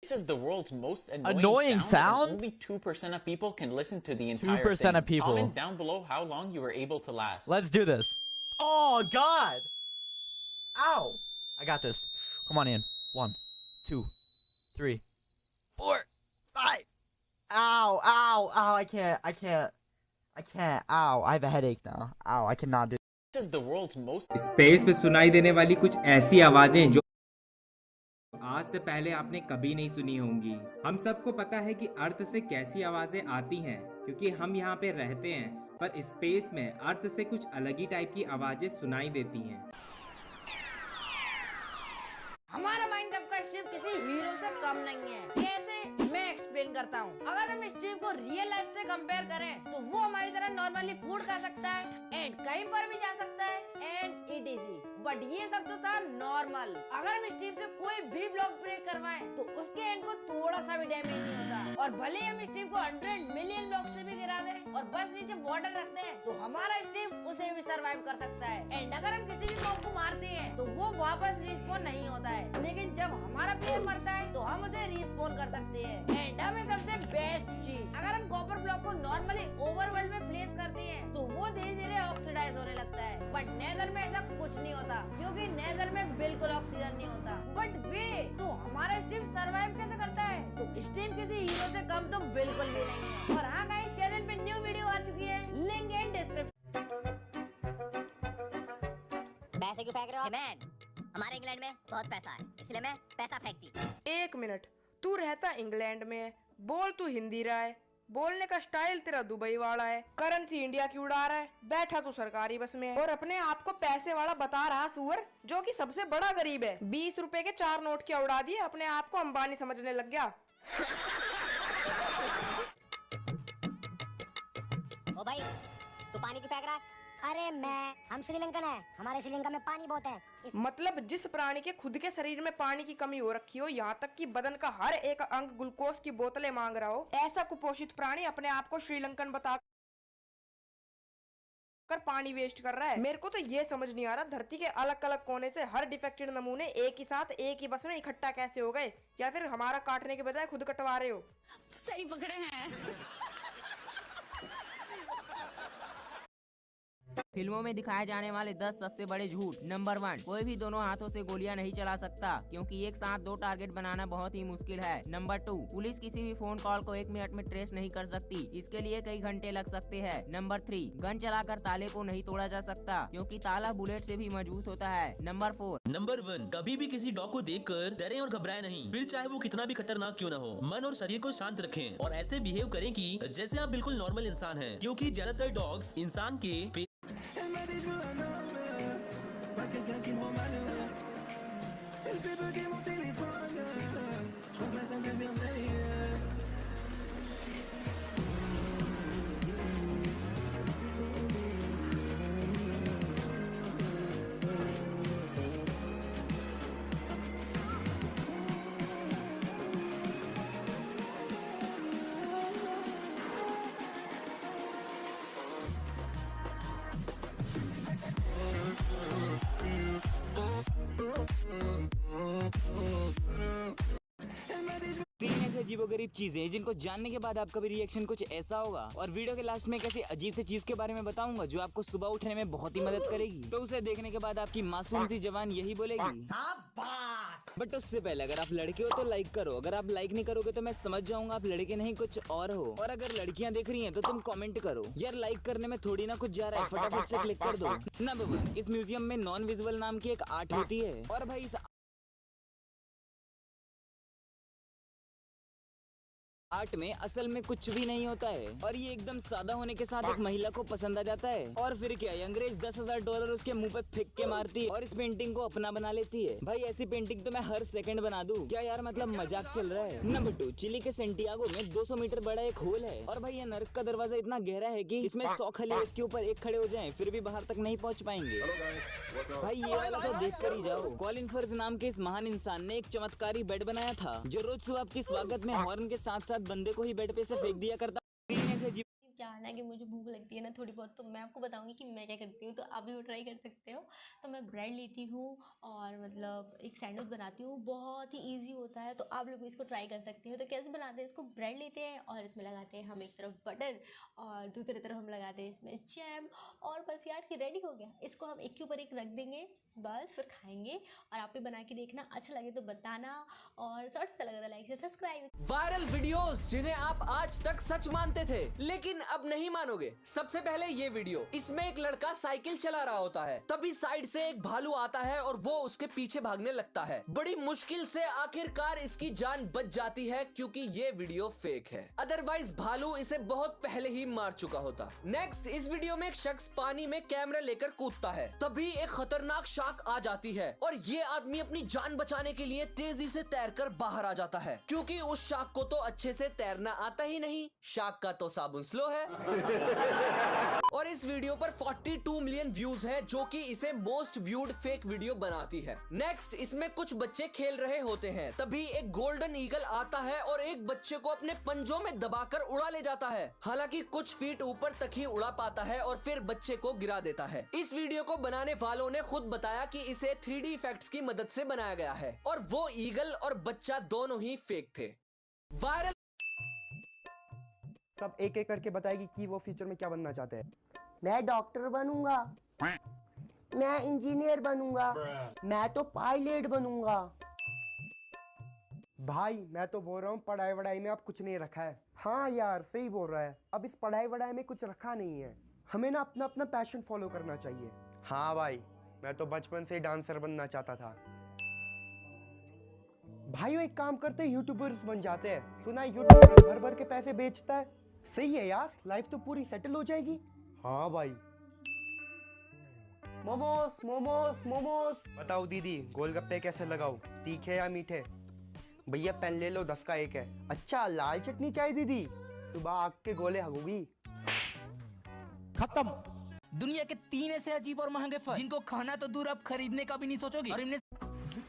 This is the world's most Annoying sound? and only 2% of people can listen to the entire 2% thing. of people. Comment down below how long you were able to last. Let's do this. Oh, God. Ow. I got this. Come on, Ian. 1, 2, 3, 4, 5. Ow, ow, ow. I can't. Ow, I have a headache now. Ow, I cannot do. This is the world's most space में सुनाई देने वाली कुछ ऐसी आवाजें जो आज से पहले आपने कभी नहीं सुनी होंगी। हम सबको पता है कि अर्थ से कैसी आवाजें आती हैं, क्योंकि हम यहाँ पे रहते हैं, पर स्पेस में अर्थ से कुछ अलग ही टाइप की आवाजें सुनाई देती हैं। हमारा माइनक्राफ्ट का स्टीव किसी हीरो से कम नहीं है। कैसे? मैं एक्सप्लेन करता हूँ। अगर हम स्टीव को रियल लाइफ से कंपेयर करें तो वो हमारी तरह नॉर्मली फूड खा सकता है एंड कहीं पर भी जा सकता है एंड ईटीसी। बट ये सब तो था नॉर्मल। अगर हम स्टीव से कोई भी ब्लॉक ब्रेक करवाएं तो उसके एंड को थोड़ा सा भी डैमेज नहीं होता। और भले हम स्टीव को 100 मिलियन ब्लॉक से भी गिरा दें और बस नीचे बॉर्डर रख दें तो हमारा स्टीव उसे भी सर्वाइव कर सकता है। एंड अगर हम किसी भी मॉब को मारते हैं तो वो वापस रिस्पॉन नहीं होता है, लेकिन जब हमारा प्लेयर मरता है तो हम उसे रिस्पॉन कर सकते हैं। एंड हमें सबसे बेस्ट चीज, अगर हम कॉपर ब्लॉक को नॉर्मली ओवरवर्ल्ड में प्लेस करते हैं तो वो धीरे धीरे ऑक्सीडाइज होने लगता है। बट नेदर में ऐसा कुछ नहीं होता, क्योंकि नेदर में बिल्कुल ऑक्सीजन नहीं होता। बट वे तो हमारा स्टीव सर्वाइव कैसे करता है? तो स्टीव किसी हीरो से कम तो बिल्कुल भी नहीं है। और हाँ गाइस, चैनल पे न्यू वीडियो आ चुकी है, लिंक इन डिस्क्रिप्शन। पैसे क्यों फेंक रहे हो मैन? हमारे इंग्लैंड में बहुत पैसा है, इसलिए मैं पैसा फेंकती। एक मिनट, तू रहता इंग्लैंड में, बोल तू हिंदी रहा है, बोलने का स्टाइल तेरा दुबई वाला है, करेंसी इंडिया की उड़ा रहा है, बैठा तू सरकारी बस में और अपने आप को पैसे वाला बता रहा सुअर, जो कि सबसे बड़ा गरीब है। 20 रुपए के 4 नोट क्या उड़ा दिए, अपने आप को अंबानी समझने लग गया। ओ भाई, तू पानी क्यों फेंक रहा है? अरे हम श्रीलंकन है, हमारे श्रीलंका में पानी बहुत है। मतलब जिस प्राणी के खुद के शरीर में पानी की कमी हो रखी हो, यहाँ तक कि बदन का हर एक अंग ग्लूकोज की बोतलें मांग रहा हो, ऐसा कुपोषित प्राणी अपने आप को श्रीलंकन बता कर पानी वेस्ट कर रहा है। मेरे को तो ये समझ नहीं आ रहा, धरती के अलग अलग कोने से हर डिफेक्टेड नमूने एक ही साथ एक ही बस में इकट्ठा कैसे हो गए, या फिर हमारा काटने के बजाय खुद कटवा रहे हो। सही पकड़े हैं। फिल्मों में दिखाए जाने वाले 10 सबसे बड़े झूठ। नंबर 1, कोई भी दोनों हाथों से गोलियां नहीं चला सकता, क्योंकि एक साथ 2 टारगेट बनाना बहुत ही मुश्किल है। नंबर 2, पुलिस किसी भी फोन कॉल को 1 मिनट में ट्रेस नहीं कर सकती, इसके लिए कई घंटे लग सकते हैं। नंबर 3, गन चलाकर ताले को नहीं तोड़ा जा सकता, क्योंकि ताला बुलेट से भी मजबूत होता है। नंबर 4, नंबर 1, कभी भी किसी डॉग को देखकर डरें और घबराएं नहीं, फिर चाहे वो कितना भी खतरनाक क्यों न हो। मन और शरीर को शांत रखें और ऐसे बिहेव करें कि जैसे आप बिल्कुल नॉर्मल इंसान हैं, क्योंकि ज्यादातर डॉग्स इंसान के अजीबोगरीब चीजें जिनको जानने के बाद आपका भी रिएक्शन कुछ ऐसा होगा। और वीडियो के लास्ट में एक ऐसी अजीब सी चीज के बारे में बताऊंगा जो आपको सुबह उठने में बहुत ही मदद करेगी। तो उसे देखने के बाद आपकी मासूम सी जवान यही बोलेगी, शाबाश। बट उससे पहले अगर आप लड़के हो तो लाइक करो, अगर आप लाइक नहीं करोगे तो मैं समझ जाऊंगा आप लड़के नहीं कुछ और हो। और अगर लड़कियां देख रही हैं तो तुम कमेंट करो, यार लाइक करने में थोड़ी ना कुछ जा रहा है, फटाफट से क्लिक कर दो। नंबर 1, इस म्यूजियम में नॉन विजुअल नाम की एक आर्ट होती है, और भाई इस आर्ट में असल में कुछ भी नहीं होता है, और ये एकदम सादा होने के साथ एक महिला को पसंद आ जाता है। और फिर क्या, अंग्रेज $10,000 उसके मुंह पे फेंक के मारती है और इस पेंटिंग को अपना बना लेती है। भाई ऐसी पेंटिंग तो मैं हर सेकंड बना दूं क्या यार, मतलब मजाक चल रहा है। नंबर 2, चिली के सेंटियागो में 200 मीटर बड़ा एक होल है, और भाई ये नर्क का दरवाजा इतना गहरा है कि इसमें 100 खलील एक के ऊपर एक खड़े हो जाएं फिर भी बाहर तक नहीं पहुंच पाएंगे। भाई ये वाला तो देख कर ही जाओ। कॉलिन फर्ज नाम के इस महान इंसान ने एक चमत्कारी बेड बनाया था, जो रोज सुबह आपके स्वागत में हॉर्न के साथ साथ बंदे को ही बेड पे से फेंक दिया करता। क्या हाल है कि मुझे भूख लगती है ना थोड़ी बहुत, तो मैं आपको बताऊंगी कि मैं क्या करती हूँ, तो आप भी वो ट्राई कर सकते हो। तो मैं ब्रेड लेती हूँ और मतलब एक सैंडविच बनाती हूँ, बहुत ही ईजी होता है, तो आप लोग इसको ट्राई कर सकते हो। तो कैसे बनाते हैं, इसको ब्रेड लेते हैं और इसमें लगाते हैं हम एक तरफ बटर और दूसरी तरफ हम लगाते हैं इसमें जैम, और बस यार कि रेडी हो गया। इसको हम एक के ऊपर एक रख देंगे बस, फिर खाएंगे। और आप भी बना के देखना, अच्छा लगे तो बताना, और शॉर्ट अच्छा लगा तो लाइक से सब्सक्राइब। वायरल वीडियोस जिन्हें आप आज तक सच मानते थे लेकिन अब नहीं मानोगे। सबसे पहले ये वीडियो, इसमें एक लड़का साइकिल चला रहा होता है, तभी साइड से एक भालू आता है और वो उसके पीछे भागने लगता है। बड़ी मुश्किल से आखिरकार इसकी जान बच जाती है क्योंकि ये वीडियो फेक है, अदरवाइज भालू इसे बहुत पहले ही मार चुका होता। नेक्स्ट, इस वीडियो में एक शख्स पानी में कैमरा लेकर कूदता है, तभी एक खतरनाक शार्क आ जाती है और ये आदमी अपनी जान बचाने के लिए तेजी से तैरकर बाहर आ जाता है क्योंकि उस शार्क को तो अच्छे से तैरना आता ही नहीं, शार्क का तो साबुन स्लो है। और इस वीडियो पर 42 मिलियन व्यूज हैं, जो कि इसे मोस्ट व्यूड फेक वीडियो बनाती है। नेक्स्ट, इसमें कुछ बच्चे खेल रहे होते हैं, तभी एक गोल्डन ईगल आता है और एक बच्चे को अपने पंजों में दबाकर उड़ा ले जाता है। हालांकि कुछ फीट ऊपर तक ही उड़ा पाता है और फिर बच्चे को गिरा देता है। इस वीडियो को बनाने वालों ने खुद बताया कि इसे 3D इफेक्ट्स की मदद से बनाया गया है और वो ईगल और बच्चा दोनों ही फेक थे। वायरल सब एक एक करके बताएगी कि वो फ्यूचर में क्या बनना चाहते हैं। मैं डॉक्टर बनूंगा, मैं इंजीनियर बनूंगा, मैं तो पायलट बनूंगा। भाई मैं तो बोल रहा हूँ पढ़ाई वढ़ाई में अब कुछ नहीं रखा है। हाँ यार सही बोल रहा है, अब इस पढ़ाई वढ़ाई में कुछ रखा नहीं है। हमें ना अपना अपना पैशन फॉलो करना चाहिए। हाँ भाई, मैं तो बचपन से ही डांसर बनना चाहता था। भाइयों एक काम करते हैं, यूट्यूबर्स बन जाते हैं। सुना है यूट्यूबर भर भर के पैसे बेचता है। सही है यार, लाइफ तो पूरी सेटल हो जाएगी। हाँ भाई। मोमोस मोमोस मोमोस। बताओ दीदी, गोलगप्पे कैसे लगाऊं, तीखे या मीठे? भैया पेन ले लो, 10 का 1 है। अच्छा लाल चटनी चाहिए दीदी, सुबह आग के गोले हगोगी। खत्म। दुनिया के 3 ऐसे अजीब और महंगे फल जिनको खाना तो दूर अब खरीदने का भी नहीं सोचोगे, और इनमें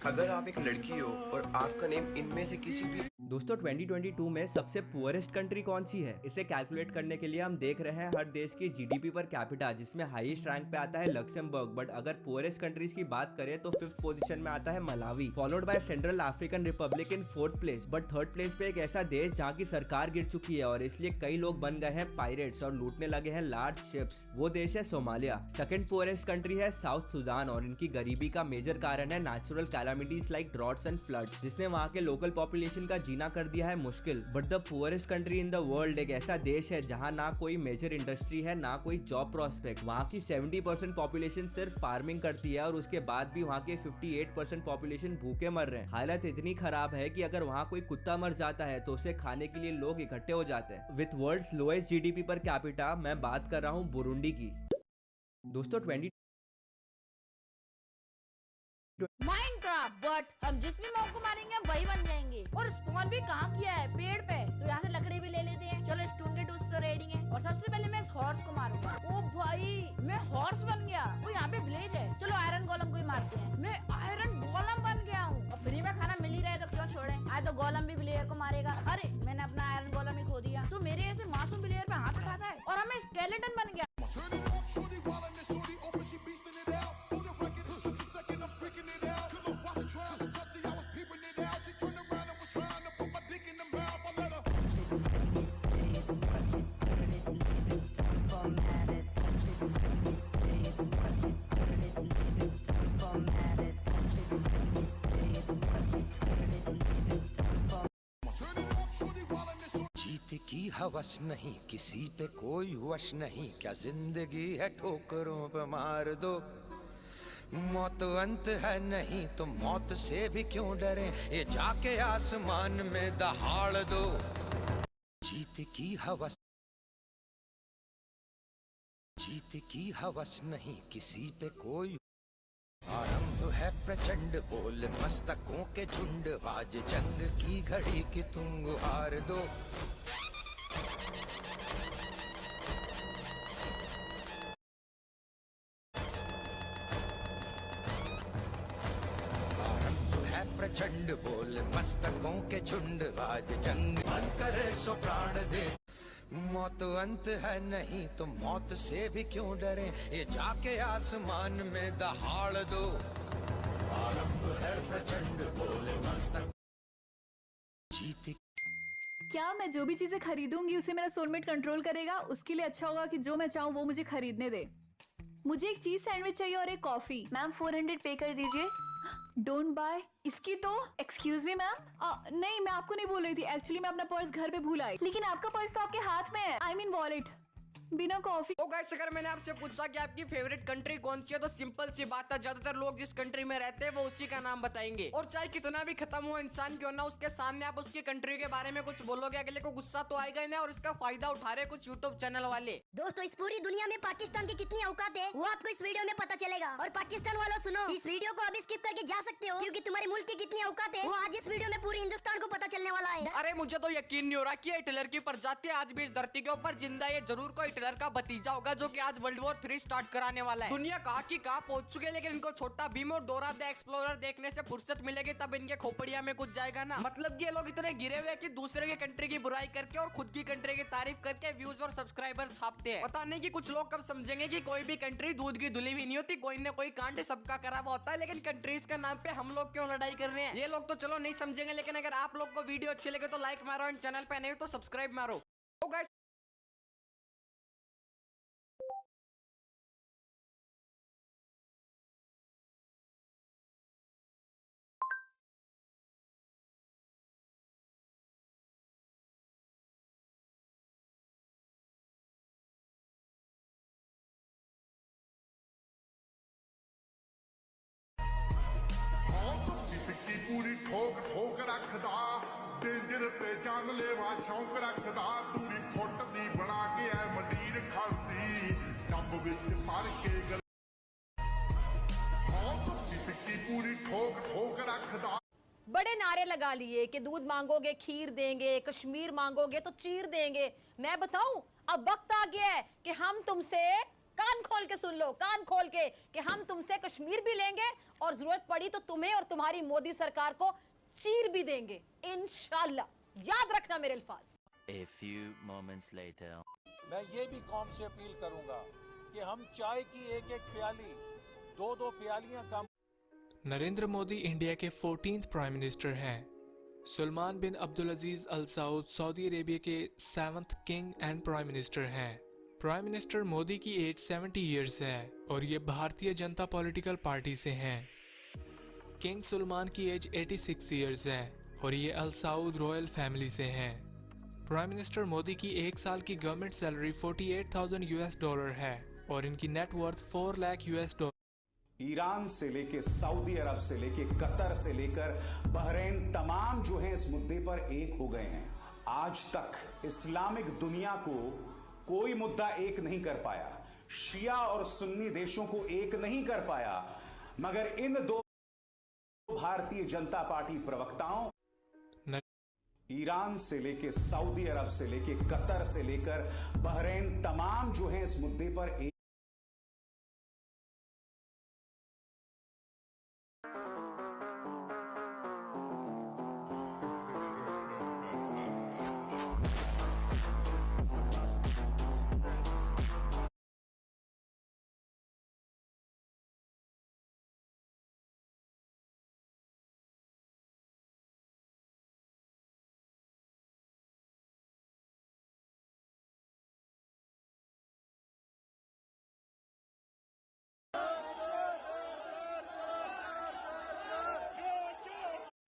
अगर आप एक लड़की हो और आपका नेम इनमें से किसी भी। दोस्तों 2022 में सबसे पुअरेस्ट कंट्री कौन सी है, इसे कैलकुलेट करने के लिए हम देख रहे हैं हर देश की जीडीपी पर कैपिटा, जिसमें हाईएस्ट रैंक पे आता है लक्समबर्ग। बट अगर पुअरेस्ट कंट्रीज की बात करें तो 5th पोजीशन में आता है Malawi, followed by central African Republic in 4th place. But 3rd place पे एक ऐसा देश जहाँ की सरकार गिर चुकी है और इसलिए कई लोग बन गए हैं पायरेट्स और लूटने लगे हैं लार्ज शिप्स। वो देश है सोमालिया। 2nd पुअरेस्ट कंट्री है साउथ सुडान और इनकी गरीबी का मेजर कारण है natural calamities like droughts and floods, जिसने वहाँ के लोकल पॉपुलेशन का जीना कर दिया है मुश्किल। But the poorest country in the world एक ऐसा देश है जहाँ ना कोई मेजर इंडस्ट्री है, ना कोई जॉब प्रोस्पेक्ट। वहाँ की 70% पॉपुलेशन सिर्फ फार्मिंग करती है और उसके बाद भी वहाँ के 58% पॉपुलेशन भूखे मर रहे हैं। हालत इतनी खराब है कि अगर वहाँ कोई कुत्ता मर जाता है तो उसे खाने के लिए लोग इकट्ठे हो जाते हैं। With world's lowest GDP per capita, मैं बात कर रहा हूँ बुरुंडी की। दोस्तों माइनक्राफ्ट, बट हम जिस भी मॉब को मारेंगे हम वही बन जाएंगे। और स्पॉन भी कहाँ किया है, पेड़ पे, तो यहाँ से लकड़ी भी ले लेते हैं। चलो स्टोन के टूल्स तो रेडी हैं। और सबसे पहले मैं इस हॉर्स को मारूंगा। ओ भाई मैं हॉर्स बन गया। वो यहाँ पे विलेज है, चलो आयरन गोलम को ही मारते हैं। मैं आयरन गोलम बन गया हूँ और फ्री में खाना मिल ही रहा है तो क्यों छोड़े। आज तो गोलम भी प्लेयर को मारेगा। अरे मैंने अपना आयरन गोलम ही खो दिया। तो मेरे ऐसे मासूम प्लेयर पे हाथ उठाता है और हमें स्केलेटन बन गया। जीत की हवस नहीं, किसी पे कोई वश नहीं, क्या जिंदगी है ठोकरों पे मार दो। मौत अंत है नहीं तो मौत से भी क्यों डरे, ये जाके आसमान में दहाड़ दो। जीत की हवस, जीत की हवस नहीं, किसी पे कोई। आरंभ है प्रचंड बोल मस्तकों के झुंड, आज जंग की घड़ी की तुम गुहार दो। आरंभ है प्रचंड बोल मस्तकों के झुंड, आज जंग मन करे सो प्राण दे। मौत अंत है नहीं तो मौत से भी क्यों डरे, ये जाके आसमान में दहाड़ दो। आरंभ है प्रचंड बोले मस्तक जीते। क्या मैं जो भी चीजें खरीदूंगी उसे मेरा सोलमेट कंट्रोल करेगा? उसके लिए अच्छा होगा कि जो मैं चाहूँ वो मुझे खरीदने दे। मुझे एक चीज सैंडविच चाहिए और एक कॉफी। मैम 400 पे कर दीजिए। Don't buy. इसकी तो एक्सक्यूज मी मैम, नहीं मैं आपको नहीं बोल रही थी। एक्चुअली मैं अपना पर्स घर पे भूल आई। लेकिन आपका पर्स तो आपके हाथ में है। I mean wallet. बिना कॉफी। तो गाइस अगर मैंने आपसे पूछा कि आपकी फेवरेट कंट्री कौन सी है तो सिंपल सी बात है, ज्यादातर लोग जिस कंट्री में रहते हैं वो उसी का नाम बताएंगे। और चाहे कितना भी खत्म हुआ इंसान क्यों ना, उसके सामने आप उसकी कंट्री के बारे में कुछ बोलोगे अगले को गुस्सा तो आएगा ही ना। और इसका फायदा उठा रहे कुछ यूट्यूब चैनल वाले। दोस्तों इस पूरी दुनिया में पाकिस्तान की कितनी औकात है वो आपको इस वीडियो में पता चलेगा। और पाकिस्तान वालों सुनो, इस वीडियो को अभी स्किप करके जा सकते हो क्योंकि तुम्हारे मुल्क की कितनी औकात है वो आज इस वीडियो में पूरे हिंदुस्तान को पता चलने वाला है। अरे मुझे तो यकीन नहीं हो रहा कि हिटलर की प्रजाति आज भी इस धरती के ऊपर जिंदा है। जरूर कोई हिटलर का भतीजा होगा जो कि आज वर्ल्ड वॉर 3 स्टार्ट कराने वाला है। दुनिया कहाँ की कहाँ पहुंच चुके हैं, लेकिन इनको छोटा भीम और डोरा द एक्सप्लोरर देखने से फुर्सत मिलेगी तब इनके खोपड़िया में कुछ जाएगा ना। मतलब ये लोग इतने गिरे हुए कि दूसरे के कंट्री की बुराई करके और खुद की कंट्री की तारीफ करके व्यूज और सब्सक्राइबर छापते हैं। पता नहीं कि कुछ लोग कब समझेंगे कि कोई भी कंट्री दूध की धुली हुई नहीं होती, कोई न कोई कांड सबका करा हुआ होता है। लेकिन कंट्रीज के नाम पे हम लोग क्यों लड़ाई कर रहे हैं, ये लोग तो चलो नहीं समझेंगे। लेकिन अगर आप लोग को वीडियो अच्छी लगे तो लाइक मारो एंड चैनल पे नहीं तो सब्सक्राइब मारो। तो गाइस पूरी ठोक ठोक रखदा, डेंजर ते जानलेवा शौक रखदा, दूरी फुट दी बना के ऐ मंडीर खांदी, डब विच भर के गल पूरी ठोक ठोक रखदा। बड़े नारे लगा लिए कि दूध मांगोगे खीर देंगे, कश्मीर मांगोगे तो चीर देंगे। मैं बताऊं अब वक्त आ गया है कि हम तुमसे कान खोल के सुन लो, कान खोल के, कि हम तुमसे कश्मीर भी लेंगे और जरूरत पड़ी तो तुम्हें और तुम्हारी मोदी सरकार को चीर भी देंगे इंशाल्लाह। याद रखना मेरे अल्फाज। A few moments later. मैं ये भी कौम से अपील करूंगा कि हम चाय की एक एक प्याली, दो दो प्यालियां कम। नरेंद्र मोदी इंडिया के 14th प्राइम मिनिस्टर हैं। सलमान बिन अब्दुल अजीज अल सऊद सऊदी अरेबिया के 7th king and prime minister हैं। प्राइम मिनिस्टर मोदी की एज 70 इयर्स है और ये भारतीय जनता पॉलिटिकल पार्टी से हैं। किंग सलमान की एज 86 इयर्स है और ये अल सऊद रॉयल फैमिली से हैं। प्राइम मिनिस्टर मोदी की एक साल की गवर्नमेंट सैलरी $48,000 है और इनकी नेटवर्थ $4 लाख। ईरान से लेके सऊदी अरब से लेके कतर से लेकर बहरीन तमाम जो हैं इस मुद्दे पर एक हो गए हैं। आज तक इस्लामिक दुनिया को कोई मुद्दा एक नहीं कर पाया, शिया और सुन्नी देशों को एक नहीं कर पाया, मगर इन दो भारतीय जनता पार्टी प्रवक्ताओं, ईरान से लेके सऊदी अरब से लेके कतर से लेकर बहरीन तमाम जो हैं इस मुद्दे पर एक।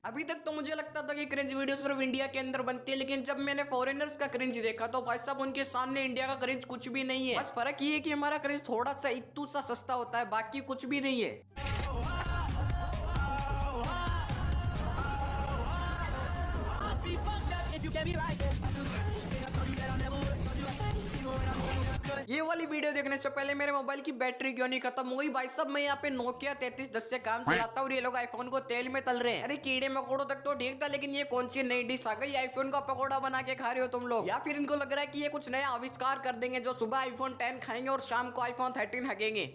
अभी तक तो मुझे लगता था कि क्रिंज वीडियो सिर्फ इंडिया के अंदर बनती है, लेकिन जब मैंने फॉरेनर्स का क्रिंज देखा तो भाई साहब उनके सामने इंडिया का क्रिंज कुछ भी नहीं है। बस फर्क ये है कि हमारा क्रिंज थोड़ा सा इत्तू सा सस्ता होता है, बाकी कुछ भी नहीं है। ये वाली वीडियो देखने से पहले मेरे मोबाइल की बैटरी क्यों नहीं खत्म हुई भाई साहब। मैं यहाँ पे नोकिया 3310 से काम चलाता हूँ और ये लोग आईफोन को तेल में तल रहे हैं। अरे कीड़े मकोड़ों तक तो ठीक था, लेकिन ये कौन सी नई डिश आ गई, आईफोन का पकौड़ा बना के खा रहे हो तुम लोग। या फिर इनको लग रहा है कि ये कुछ नया आविष्कार कर देंगे जो सुबह आईफोन 10 खाएंगे और शाम को आईफोन 13 हगेंगे।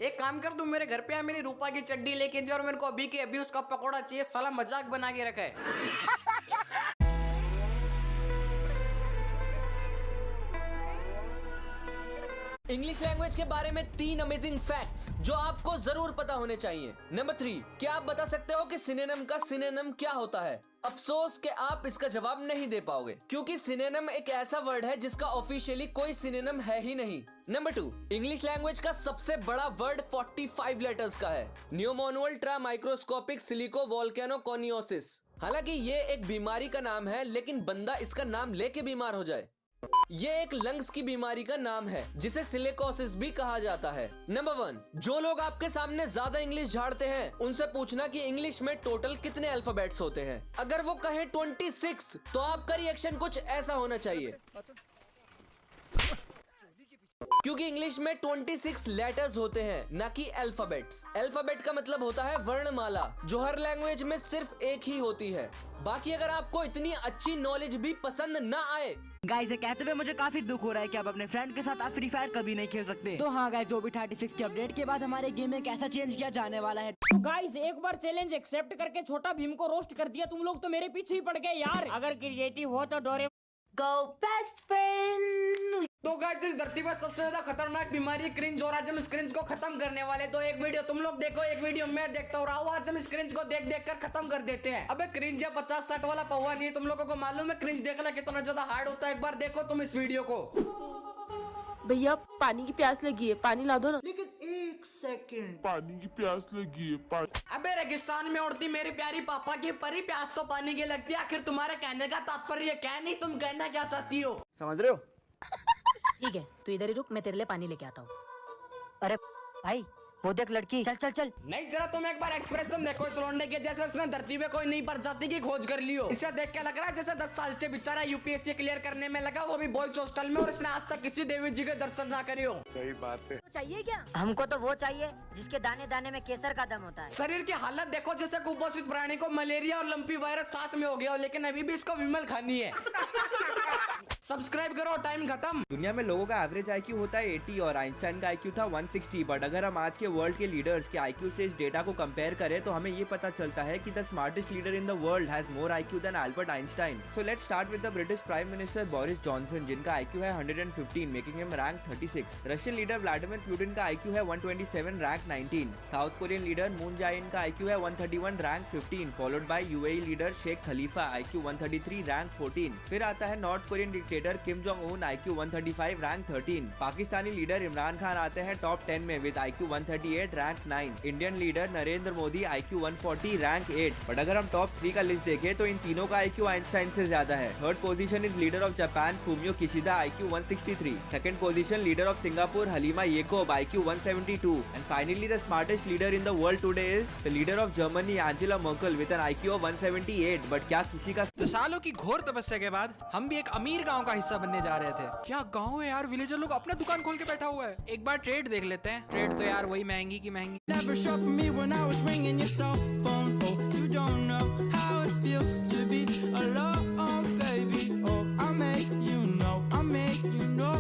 एक एक काम कर, तू मेरे घर पे आ, मेरी रूपा की चड्डी लेके जा और मेरे को अभी के अभी उसका पकौड़ा चाहिए, साला मजाक बना के रखा है। इंग्लिश लैंग्वेज के बारे में 3 अमेजिंग फैक्ट्स जो आपको जरूर पता होने चाहिए। नंबर 3, क्या आप बता सकते हो कि सिनोनिम का सिनोनिम क्या होता है? अफसोस कि आप इसका जवाब नहीं दे पाओगे, क्योंकि सिनोनिम एक ऐसा वर्ड है जिसका ऑफिशियली कोई सिनोनिम है ही नहीं। नंबर 2, इंग्लिश लैंग्वेज का सबसे बड़ा वर्ड 45 लेटर्स का है, न्यूमोनुअल ट्रा माइक्रोस्कोपिक सिलिको वोल्केनोकोनियोसिस। हालांकि ये एक बीमारी का नाम है, लेकिन बंदा इसका नाम लेके बीमार हो जाए। ये एक लंग्स की बीमारी का नाम है जिसे सिलिकोसिस भी कहा जाता है। नंबर 1, जो लोग आपके सामने ज्यादा इंग्लिश झाड़ते हैं उनसे पूछना कि इंग्लिश में टोटल कितने अल्फाबेट्स होते हैं। अगर वो कहें 26 तो आपका रिएक्शन कुछ ऐसा होना चाहिए, क्योंकि इंग्लिश में 26 लेटर्स होते हैं, ना कि अल्फाबेट्स। अल्फाबेट का मतलब होता है वर्णमाला, जो हर लैंग्वेज में सिर्फ एक ही होती है। बाकी अगर आपको इतनी अच्छी नॉलेज भी पसंद ना आए, गाइस ये कहते हुए मुझे काफी दुख हो रहा है कि आप अपने फ्रेंड के साथ आप फ्री फायर कभी नहीं खेल सकते। तो हाँ गाइस, जो भी 36 के अपडेट के बाद हमारे गेम में कैसा चेंज किया जाने वाला है। तो गाइस एक बार चैलेंज एक्सेप्ट करके छोटा भीम को रोस्ट कर दिया, तुम लोग तो मेरे पीछे ही पड़ गए यार। अगर क्रिएटिव हो तो डोरे Go best friend। तो गाइस इस धरती पर सबसे ज्यादा खतरनाक बीमारी क्रिंज, और आज हम इस क्रिंज को खत्म करने वाले। तो एक वीडियो तुम लोग देखो, एक वीडियो मैं देखता हूँ, आओ आज हम इस क्रिंज को देख देख कर खत्म कर देते हैं। अबे क्रिंज या 50-60 वाला पौवा नहीं है, तुम लोगों को मालूम है क्रिंज देखना कितना ज्यादा हार्ड होता है। एक बार देखो तुम इस वीडियो को। भैया पानी की प्यास लगी है, पानी ला दो ना। लेकिन 1 सेकंड, पानी की प्यास लगी है। अबे रेगिस्तान में उड़ती मेरी प्यारी पापा की परी, प्यास तो पानी की लगती है। आखिर तुम्हारे कहने का तात्पर्य क्या है, नहीं तुम कहना क्या चाहती हो? समझ रहे हो? ठीक है, तू इधर ही रुक, मैं तेरे लिए पानी लेके आता हूँ। अरे भाई वो देख लड़की, चल चल चल। नहीं जरा तुम एक बार एक्सप्रेशन देखो इस लौंडे के, जैसे उसने धरती पे कोई नई प्रजाति की खोज कर ली हो। इसे देख के लग रहा है जैसे 10 साल से बेचारा यूपीएससी क्लियर करने में लगा, वो भी बॉयज हॉस्टल में, और इसने आज तक किसी देवी जी के दर्शन ना करे हो। सही बात है। चाहिए क्या? हमको तो वो चाहिए जिसके दाने दाने में केसर का दम होता है। शरीर की हालत देखो जैसे कुपोषित प्राणी को मलेरिया और लंपी वायरस साथ में हो गया हो, लेकिन अभी भी इसको विमल खानी है। सब्सक्राइब करो, टाइम खत्म। दुनिया में लोगों का एवरेज आईक्यू होता है 80 और आइंस्टाइन का आईक्यू था 160। बट अगर हम आज के वर्ल्ड के लीडर्स के आईक्यू से इस डेटा को कंपेयर करें तो हमें ये पता चलता है कि the smartest leader in the world has more IQ than Albert Einstein. So let's start with the British prime minister Boris Johnson, जिनका आईक्यू है 115, making him rank 36। Russian leader Vladimir Putin का आईक्यू है 127, rank 19। South Korean leader Moon Jae in का IQ है 131, rank 15, followed by UAE leader Sheikh Khalifa, IQ 133, rank 14। फिर आता है North Korean dictator Kim Jong Un, IQ 135, rank 13। Pakistani leader Imran Khan आते हैं top 10 में with IQ 138, rank 9। Indian leader Narendra Modi IQ 140, rank 8। But अगर हम टॉप 3 का लिस्ट देखें तो इन तीनों का आईक्यू आइंस्टाइन से ज्यादा है। Third position is leader of Japan Fumio Kishida, IQ 163। Second position leader of Singapore Halima Yacob, IQ 172। And finally the smartest leader in the world today is the leader of Germany Angela Merkel with an IQ of 178। But क्या किसी का तो सालों की घोर तपस्या के बाद हम भी एक अमीर गांव का हिस्सा बनने जा रहे थे। क्या गांव है यार, विलेजर लोग अपना दुकान खोल के बैठा हुआ है। एक बार ट्रेड देख लेते हैं। ट्रेड तो यार वही महंगी की महंगी। Never shop for me when I was ringing your cell phone. Oh, you don't know how it feels to be alone, baby. Oh, I'll make you know, I'll make you know.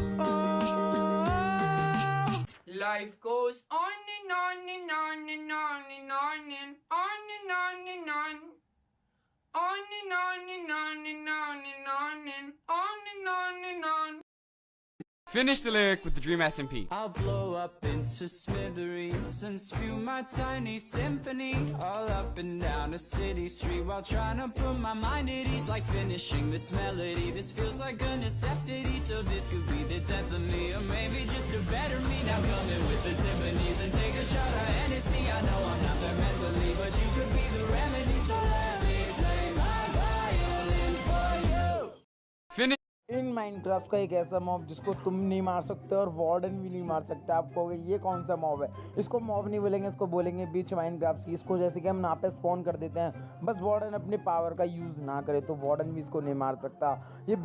Life goes on and on and on and on and on and on and on and on. On and on and on and on and on and on and on and on. Finish the lyric with the Dream SMP. I'll blow up into smithereens and spew my tiny symphony all up and down a city street while trying to put my mind at ease. Like finishing this melody, this feels like a necessity. So this could be the death of me, or maybe just a better me. Now come in with the Tiffany's and take a shot of Hennessy. I know I'm not there mentally, but you could be the remedy. So let me play my violin for you. Finish. In Minecraft का एक ऐसा mob जिसको तुम नहीं मार सकते और warden भी नहीं मार सकते। आप कहोगे ये कौन सा मॉब है? इसको मॉब नहीं बोलेंगे, इसको बोलेंगे बीच माइनक्राफ्ट की। इसको जैसे कि हम यहाँ पे स्पॉन कर देते हैं, बस वार्डन अपनी पावर का यूज़ ना करे तो वार्डन भी इसको नहीं मार सकता। ये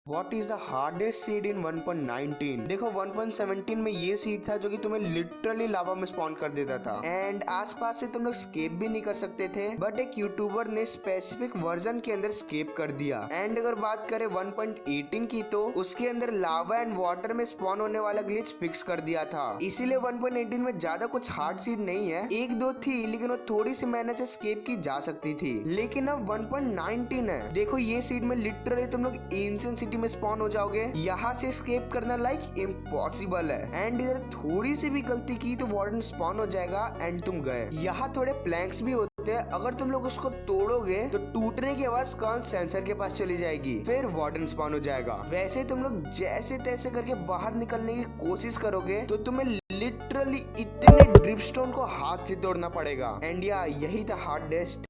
What is the hardest seed in 1.19? देखो 1.17 में ये सीड था जो कि तुम्हें लिटरली लावा में स्पॉन कर देता था एंड आसपास से तुम लोग स्केप भी नहीं कर सकते थे, बट एक यूट्यूबर ने स्पेसिफिक वर्जन के अंदर स्केप कर दिया। एंड अगर बात करें 1.18 की तो उसके अंदर लावा एंड वाटर में स्पॉन होने वाला ग्लिच फिक्स कर दिया था। इसीलिए 1.18 में ज्यादा कुछ हार्ड सीड नहीं है, एक दो थी लेकिन वो थोड़ी सी मेहनत से स्केप की जा सकती थी। लेकिन अब 1.19 है, देखो ये सीड में लिटरली तुम लोग एंशिएंट सिटी में स्पॉन हो जाओगे। यहाँ से स्केप करना लाइक इम्पॉसिबल है एंड इधर थोड़ी सी भी गलती की तो वार्डन स्पॉन हो जाएगा एंड तुम गए। यहाँ थोड़े प्लैंक्स भी होते हैं, अगर तुम लोग उसको तोड़ोगे तो टूटने की आवाज कान सेंसर के पास चली जाएगी, फिर वार्डन स्पॉन हो जाएगा। वैसे तुम लोग जैसे तैसे करके बाहर निकलने की कोशिश करोगे तो तुम्हें लिटरली इतने ड्रिपस्टोन को हाथ से तोड़ना पड़ेगा। एंड यही था hardest.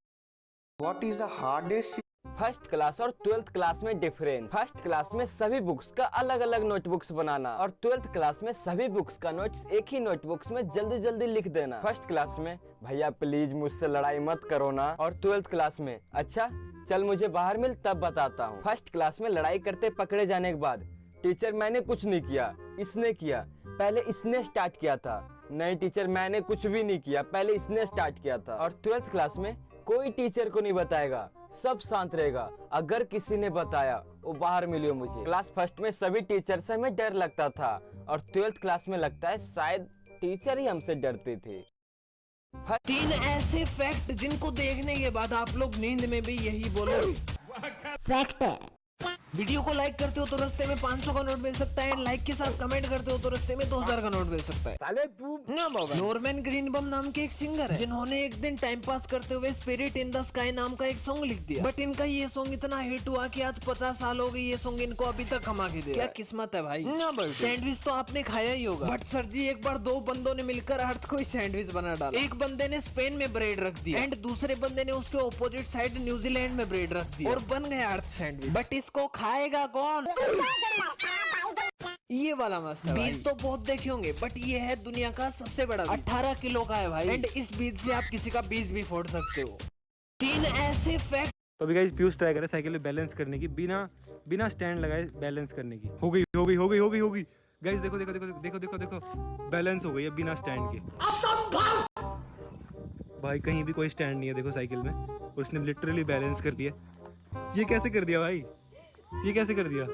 What is the hardest? First class और 12th क्लास में डिफरेंस। फर्स्ट क्लास में सभी बुक्स का अलग अलग नोटबुक्स बनाना और 12th क्लास में सभी बुक्स का नोट्स एक ही नोटबुक्स में जल्दी जल्दी लिख देना। फर्स्ट क्लास में भैया प्लीज मुझसे लड़ाई मत करो ना, और 12th क्लास में अच्छा चल मुझे बाहर मिल तब बताता हूँ। फर्स्ट क्लास में लड़ाई करते पकड़े जाने के बाद टीचर मैंने कुछ नहीं किया, इसने किया, पहले इसने स्टार्ट किया था। नहीं टीचर मैंने कुछ भी नहीं किया, पहले इसने स्टार्ट किया था। और 12th क्लास में कोई टीचर को नहीं बताएगा, सब शांत रहेगा, अगर किसी ने बताया वो बाहर मिलियो मुझे। क्लास फर्स्ट में सभी टीचर से हमें डर लगता था और 12th क्लास में लगता है शायद टीचर ही हमसे डरते थे। 3 ऐसे फैक्ट जिनको देखने के बाद आप लोग नींद में भी यही बोलोगे फैक्ट है। वीडियो को लाइक करते हो तो रास्ते में 500 का नोट मिल सकता है एंड लाइक के साथ कमेंट करते हो तो रास्ते में 2000 का नोट मिल सकता है। साले तू ना बाबा। नॉर्मन ग्रीनबम नाम के एक सिंगर है जिन्होंने एक दिन टाइम पास करते हुए स्पिरिट इन द स्काई नाम का एक सॉन्ग लिख दिया, बट इनका ये सॉन्ग इतना हिट हुआ कि आज 50 साल हो गए ये सॉन्ग इनको अभी तक कमा के दे। क्या किस्मत है भाई। सैंडविच तो आपने खाया ही होगा, बट सर जी एक बार 2 बंदों ने मिलकर अर्थ को सैंडविच बना डाला। एक बंदे ने स्पेन में ब्रेड रख दिया एंड दूसरे बंदे ने उसके ऑपोजिट साइड न्यूजीलैंड में ब्रेड रख दिया और बन गया अर्थ सैंडविच। बट इसको खाएगा कौन? ये वाला मस्त है। बीज तो बहुत देखे होंगे बट ये है दुनिया का सबसे बड़ा 18 किलो का है भाई एंड इस बीज से आप किसी का बीज भी फोड़ सकते हो। 3 ऐसे फैक्ट। तो अभी गाइस पीयूष ट्राई करे साइकिल में बैलेंस करने की, बिना स्टैंड लगाए बैलेंस करने की। हो गई गाइस देखो बैलेंस हो गई है बिना स्टैंड के। भाई कहीं भी कोई स्टैंड नहीं है देखो साइकिल में, और उसने लिटरली बैलेंस कर दिया। ये कैसे कर दिया भाई, ये कैसे कर दिया?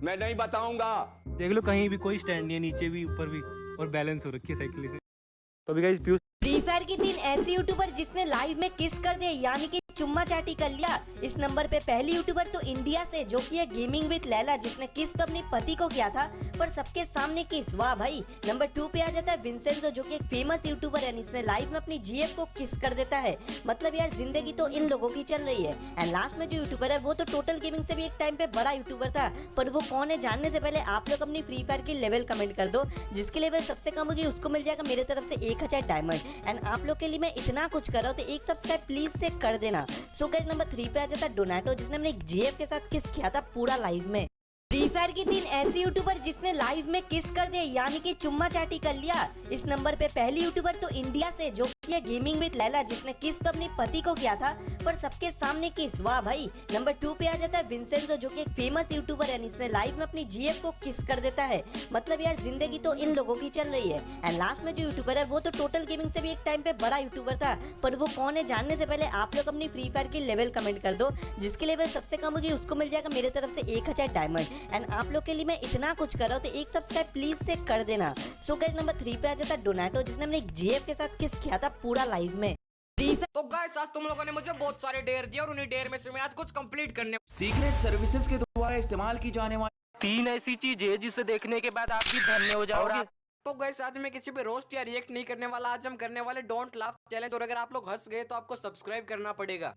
मैं नहीं बताऊंगा। देख लो कहीं भी कोई स्टैंड नहीं है, नीचे भी ऊपर भी, और बैलेंस हो रखी है साइकिल से। तो अभी गाइस पीयूष फ्री फायर की 3 ऐसे यूट्यूबर जिसने लाइव में किस कर दिया यानी कि चुम्मा चाटी कर लिया। इस नंबर पे पहली यूट्यूबर तो इंडिया से जो कि है गेमिंग विद लैला जिसने किस तो अपने पति को किया था पर सबके सामने किस, वाह भाई। नंबर 2 पे आ जाता है विंसेंजो जो कि एक फेमस यूट्यूबर है, इसने लाइव में अपनी जीएफ को किस कर देता है। मतलब यार जिंदगी तो इन लोगों की चल रही है। एंड लास्ट में जो यूट्यूबर है वो तो टोटल गेमिंग से भी एक टाइम पे बड़ा यूट्यूबर था, पर वो कौन है जानने से पहले आप लोग अपनी फ्री फायर की लेवल कमेंट कर दो। जिसकी लेवल सबसे कम होगी उसको मिल जाएगा मेरे तरफ से 1000 डायमंड। एंड आप लोग के लिए मैं इतना कुछ कर रहा हूँ तो एक सब्सक्राइब प्लीज से कर देना। सो गाइस नंबर 3 पे आ जाता है डोनाटो जिसने अपने जीएफ के साथ किस किया था पूरा लाइव में। फ्री फायर की 3 ऐसे यूट्यूबर जिसने लाइव में किस कर दिया यानी कि चुम्मा चाटी कर लिया। इस नंबर पे पहली यूट्यूबर तो इंडिया से जो कि है गेमिंग विद लैला जिसने किस तो अपने पति को किया था पर सबके सामने किस, वाह भाई। नंबर 2 पे आ जाता है विंसेंजो जो कि एक फेमस यूट्यूबर है, इसने लाइव में अपनी जीएफ को किस कर देता है। मतलब यार जिंदगी तो इन लोगों की चल रही है। एंड लास्ट में जो यूट्यूबर है वो तो टोटल गेमिंग से भी एक टाइम पे बड़ा यूट्यूबर था, पर वो कौन है जानने से पहले आप लोग अपनी फ्री फायर की लेवल कमेंट कर दो। जिसकी लेवल सबसे कम होगी उसको मिल जाएगा मेरे तरफ से 1000 डायमंड। एंड आप लोग के लिए मैं इतना कुछ कर रहा हूँ तो एक सब्सक्राइब प्लीज से कर देना। सो गाइस नंबर 3 पे आ जाता है डोनाटो जिसने अपने जीएफ के साथ किस किया था पूरा लाइव में। तो गाइस आज तुम लोगों ने मुझे बहुत सारे डेयर दिए और उन्हीं डेयर में से मैं आज कुछ कंप्लीट करने। सीक्रेट सर्विसेज के द्वारा इस्तेमाल की जाने वाली 3 ऐसी चीजें जिसे देखने के बाद आप भी धन्य हो जाओगे। तो गाइस आज मैं किसी पे रोस्ट या रिएक्ट नहीं करने वाला, आज हम करने वाले डोंट लाफ चैलेंज। और अगर आप लोग हंस गए तो आपको सब्सक्राइब करना पड़ेगा।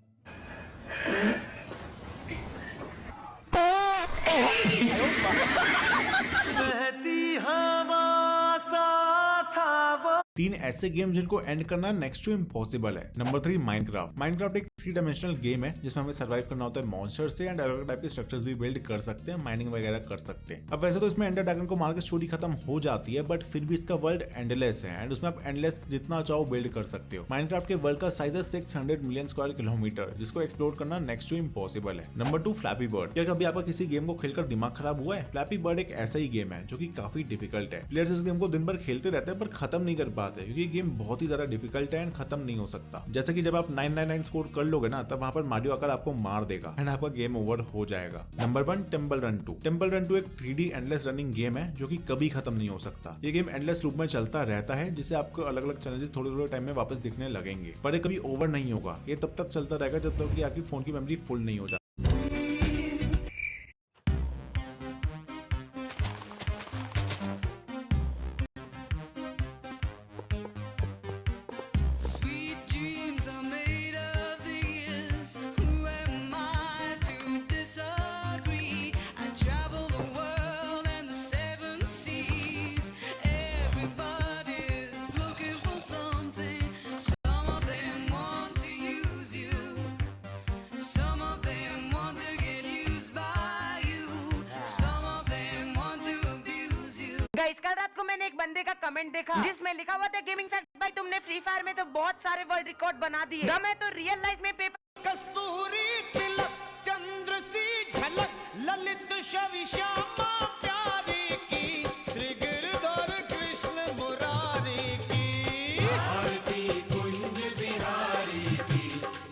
3 ऐसे गेम जिनको एंड करना नेक्स्ट टू इम्पॉसिबल है। Number 3 Minecraft. माइनक्राफ्ट एक 3 डायमेंशनल गेम है जिसमें हमें सर्वाइव करना होता है मॉन्स्टर से एंड अलग टाइप के स्ट्रक्चर्स भी बिल्ड कर सकते हैं, माइनिंग वगैरह कर सकते हैं। अब वैसे तो इसमें एंडर ड्रैगन को मार के स्टोरी खत्म हो जाती है, बट फिर भी इसका वर्ल्ड एंडलेस है एंड उसमें आप एंडलेस जितना चाहो बिल्ड कर सकते हो। माइनक्राफ्ट के वर्ल्ड का साइज है 600 मिलियन स्क्वायर किलोमीटर, जिसको एक्सप्लोर करना नेक्स्ट टू इम्पॉसिबल है। Number 2 flappy bird. क्या कभी आपका किसी गेम को खेलकर दिमाग खराब हुआ है? फ्लैपी बर्ड एक ऐसा ही गेम है जो कि काफी डिफिकल्ट है। प्लेयर्स इस गेम को दिन भर खेलते रहते हैं पर खत्म नहीं कर पाते, क्योंकि गेम बहुत ही ज्यादा डिफिकल्ट है एंड खत्म नहीं हो सकता। जैसे कि जब आप 999 स्कोर कर लोगे ना, तब वहां पर मारियो आकर आपको मार देगा एंड आपका गेम ओवर हो जाएगा। Number 1 temple run 2। Temple run 2 एक 3D एंडलेस रनिंग गेम है जो कि कभी खत्म नहीं हो सकता। ये गेम एंडलेस लूप में चलता रहता है, जिससे आपको अलग अलग चैलेंजेस थोड़े थोड़े टाइम में वापस दिखने लगेंगे, पर ये कभी ओवर नहीं होगा। ये तब तक चलता रहेगा जब तक कि आपकी फोन की मेमोरी फुल नहीं हो जाती। गाइस, कल रात को मैंने एक बंदे का कमेंट देखा जिसमें लिखा हुआ था गेमिंग सेट भाई तुमने फ्री फायर में तो बहुत सारे वर्ल्ड रिकॉर्ड बना दिए, दम है तो रियल लाइफ में पेपर कस्तूरी तिलक चंद्र सी झलक ललित छवि श्यामा प्यारी की त्रिगिरधर कृष्ण मुरारी की आरती कुंज बिहारी की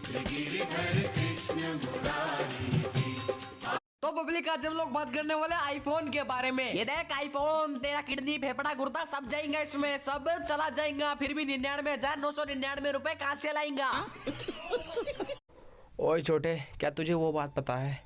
त्रिगिरधर कृष्ण मुरारी की। तो पब्लिक, आज हम लोग बात करने वाले आईफोन के बारे में। ये देख आईफोन, तेरा किडनी फेफड़ा गुर्दा सब जाएगा इसमें, सब चला जाएगा, फिर भी 99,999 रुपए कहाँ से लाएगा? ओए छोटे, क्या तुझे वो बात पता है?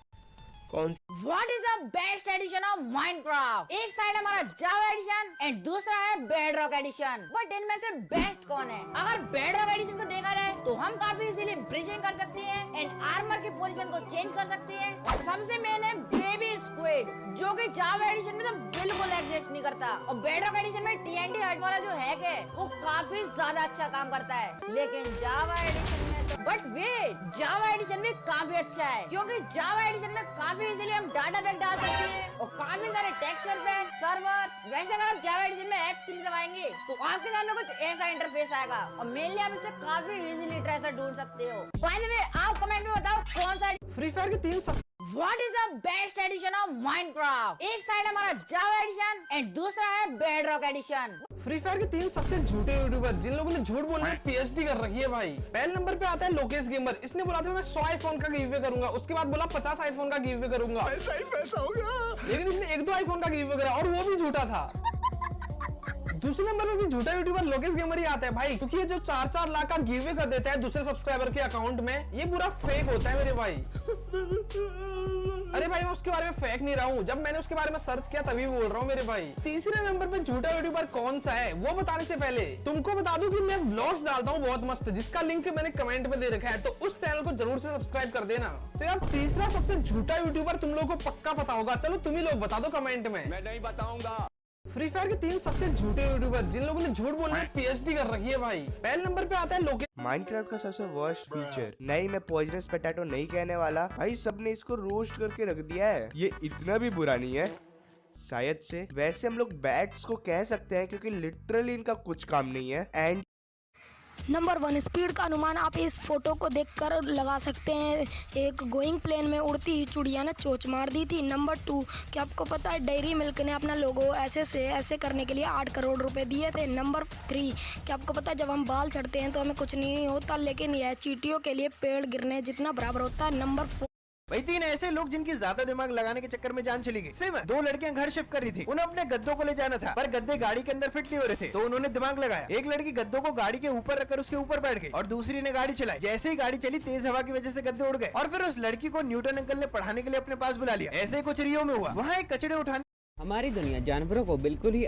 कौन? What is the best edition of Minecraft? एक साइड हमारा Java एडिशन एंड दूसरा है Bedrock एडिशन, बट इनमें से बेस्ट कौन है? अगर Bedrock एडिशन को देखा जाए तो हम काफी इजीली ब्रिजिंग कर सकते हैं एंड आर्मर की पोजीशन को चेंज कर सकते हैं, और सबसे मेन है बेबी स्क्विड, जो कि Java एडिशन में तो बिल्कुल एग्जिस्ट नहीं करता, और Bedrock एडिशन में TNT हट वाला जो हैक है वो काफी ज्यादा अच्छा काम करता है। लेकिन Java एडिशन में तो बट वेट, Java एडिशन भी काफी अच्छा है, क्योंकि Java एडिशन में काफी इजीली हम डाटा पैक डाल सकते हैं और काफी सारे टेक्सचर पैक, सर्वर। वैसे अगर आप Java एडिशन में F3 दबाएंगे तो आपके सामने कुछ ऐसा इंटरफेस आएगा और मेनली आप इससे काफी इजीली ट्रेजर ढूंढ सकते हो। बाय द वे, आप कमेंट में बताओ कौन सा फ्री फायर के 3 What is the best edition of Minecraft? एक साइड हमारा Java एडिशन एंड दूसरा है Bedrock एडिशन। फ्री फायर के 3 सबसे झूठे यूट्यूबर जिन लोगों ने झूठ बोलने में PhD कर रखी है भाई। पहले नंबर पे आता है लोकेश गेमर। इसने बोला था मैं 100 आईफोन का गिव अवे करूंगा, उसके बाद बोला 50 आईफोन का गिव अवे करूंगा। पैसा ही पैसा होगा, लेकिन इसने 1-2 आईफोन का गिव अवे करा और वो भी झूठा था। दूसरे नंबर पर भी झूठा यूट्यूबर लोकेश गेमर ही आता है भाई, क्योंकि ये जो 4-4 लाख का गिव अवे कर देता है दूसरे सब्सक्राइबर के अकाउंट में, ये पूरा फेक होता है मेरे भाई। अरे भाई, मैं उसके बारे में फेक नहीं रहा हूँ, जब मैंने उसके बारे में सर्च किया तभी बोल रहा हूँ मेरे भाई। तीसरे नंबर पे झूठा यूट्यूबर कौन सा है वो बताने से पहले तुमको बता दूं कि मैं व्लॉग्स डालता हूँ बहुत मस्त, जिसका लिंक मैंने कमेंट में दे रखा है, तो उस चैनल को जरूर से सब्सक्राइब कर देना। तो यार, तीसरा सबसे झूठा यूट्यूबर तुम लोगों को पक्का पता होगा, चलो तुम ही लोग बता दो कमेंट में। मैं नहीं बताऊंगा। फ्री फायर के 3 सबसे झूठे यूट्यूबर जिन लोगों ने झूठ बोलने में PhD कर रखी है भाई। पहले नंबर पे आता है लोकेश। माइनक्राफ्ट का सबसे वर्स्ट फीचर, नहीं मैं पॉइजनस पोटैटो नहीं कहने वाला भाई, सबने इसको रोस्ट करके रख दिया है। ये इतना भी बुरा नहीं है शायद से, वैसे हम लोग बैट्स को कह सकते हैं क्योंकि लिटरली इनका कुछ काम नहीं है। एंड नंबर 1 स्पीड का अनुमान आप इस फोटो को देखकर लगा सकते हैं। एक गोइंग प्लेन में उड़ती ही चिड़िया ने चोंच मार दी थी। नंबर 2, क्या आपको पता है डेयरी मिल्क ने अपना लोगो ऐसे से ऐसे करने के लिए 8 करोड़ रुपए दिए थे। नंबर 3, क्या आपको पता है जब हम बाल चढ़ते हैं तो हमें कुछ नहीं होता, लेकिन यह चींटियों के लिए पेड़ गिरने जितना बराबर होता है। नंबर 4, भाई 3 ऐसे लोग जिनकी ज्यादा दिमाग लगाने के चक्कर में जान चली गई। सेम है, 2 लड़कियां घर शिफ्ट कर रही थी, उन्हें अपने गद्दों को ले जाना था, पर गद्दे गाड़ी के अंदर फिट नहीं हो रहे थे, तो उन्होंने दिमाग लगाया। एक लड़की गद्दों को गाड़ी के ऊपर रखकर उसके ऊपर बैठ गई और दूसरी ने गाड़ी चलाई। जैसे ही गाड़ी चली, तेज हवा की वजह से गद्दे उड़ गए और फिर उस लड़की को न्यूटन अंकल ने पढ़ाने के लिए अपने पास बुला लिया। ऐसे ही कुछ रियो में हुआ, वहाँ एक कचड़े उठाने। हमारी दुनिया जानवरों को बिल्कुल ही